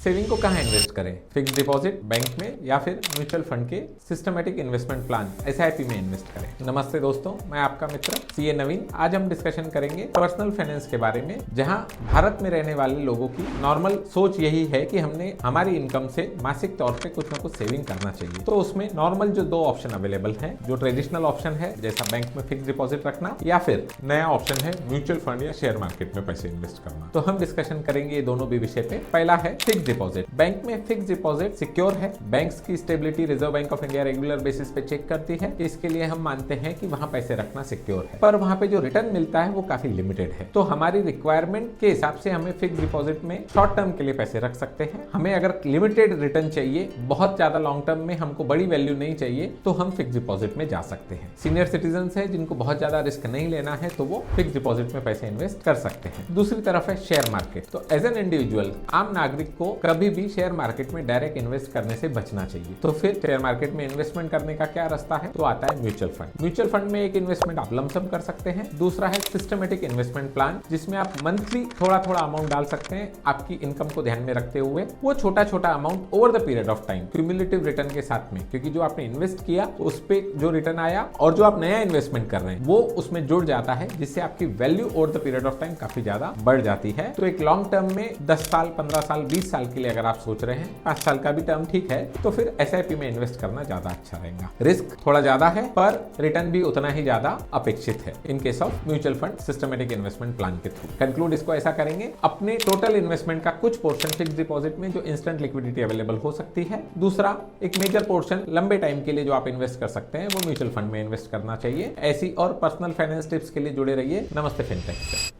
Saving को कहाँ invest करें, फिक्स डिपॉजिट, बैंक में या फिर म्यूचुअल फंड के सिस्टमेटिक इन्वेस्टमेंट प्लान SIP में इन्वेस्ट करें। नमस्ते दोस्तों, मैं आपका मित्र CA नवीन। आज हम डिस्कशन करेंगे पर्सनल फाइनेंस के बारे में, जहां भारत में रहने वाले लोगों की नॉर्मल सोच यही है कि हमने हमारी इनकम से मासिक तौर पे कुछ ना कुछ सेविंग करना चाहिए। तो उसमें नॉर्मल जो दो ऑप्शन अवेलेबल हैं, जो ट्रेडिशनल ऑप्शन है जैसा बैंक में फिक्स डिपॉजिट रखना, या फिर नया ऑप्शन है म्यूचुअल फंड या शेयर मार्केट में पैसे इन्वेस्ट करना। तो हम डिस्कशन करेंगे ये दोनों भी विषय पे। पहला है फिक्स डिपॉजिट। बैंक में फिक्स डिपॉजिट सिक्योर है। बैंक्स की stability reserve bank of India regular basis पे चेक करती है। इसके लिए हम मानते हैं कि वहां पैसे रखना सिक्योर है, पर वहां पे जो रिटर्न मिलता है वो काफी लिमिटेड है। तो हमारी रिक्वायरमेंट के हिसाब से हमें फिक्स डिपॉजिट में शॉर्ट टर्म के लिए पैसे रख सकते हैं। हमें अगर लिमिटेड रिटर्न चाहिए, बहुत ज्यादा लॉन्ग टर्म में हमको बड़ी वैल्यू नहीं चाहिए, तो हम फिक्स डिपॉजिट में जा सकते हैं। सीनियर सिटीजन है जिनको बहुत ज्यादा रिस्क नहीं लेना है, तो वो फिक्स डिपॉजिट में पैसे इन्वेस्ट कर सकते हैं। दूसरी तरफ है शेयर मार्केट। तो एज एन इंडिविजुअल, आम नागरिक को कभी भी शेयर मार्केट में डायरेक्ट इन्वेस्ट करने से बचना चाहिए। तो फिर शेयर मार्केट में इन्वेस्टमेंट करने का क्या रास्ता है? तो आता है म्यूचुअल फंड। म्यूचुअल फंड में एक इन्वेस्टमेंट आप लमसम कर सकते हैं। दूसरा है सिस्टमेटिक इन्वेस्टमेंट प्लान, जिसमें आप मंथली थोड़ा थोड़ा अमाउंट डाल सकते हैं, आपकी इनकम को ध्यान में रखते हुए। वो छोटा छोटा amount over the period of time cumulative return के साथ में, क्योंकि जो आपने इन्वेस्ट किया उस पे जो रिटर्न आया और जो आप नया इन्वेस्टमेंट कर रहे हैं वो उसमें जुड़ जाता है, जिससे आपकी value over the period of time काफी ज्यादा बढ़ जाती है। तो एक लॉन्ग टर्म में 10 साल, 15 साल, 20 साल के लिए अगर आप सोच रहे हैं, 5 साल का भी टर्म ठीक है, तो फिर SIP में इन्वेस्ट करना ज्यादा अच्छा रहेगा। रिस्क थोड़ा ज्यादा है, पर रिटर्न भी उतना ही ज्यादा अपेक्षित है in case of mutual fund systematic investment plan के थ्रू। कंक्लूड इसको ऐसा करेंगे, अपने टोटल इन्वेस्टमेंट का कुछ पोर्शन फिक्स डिपॉजिट में जो इंस्टेंट लिक्विडिटी अवेलेबल हो सकती है। दूसरा, एक मेजर पोर्शन लंबे टाइम के लिए जो आप इन्वेस्ट कर सकते हैं वो म्यूचुअल फंड में इन्वेस्ट करना चाहिए। ऐसी और पर्सनल फाइनेंस टिप्स के लिए जुड़े रहिए नमस्ते फिनटेक से।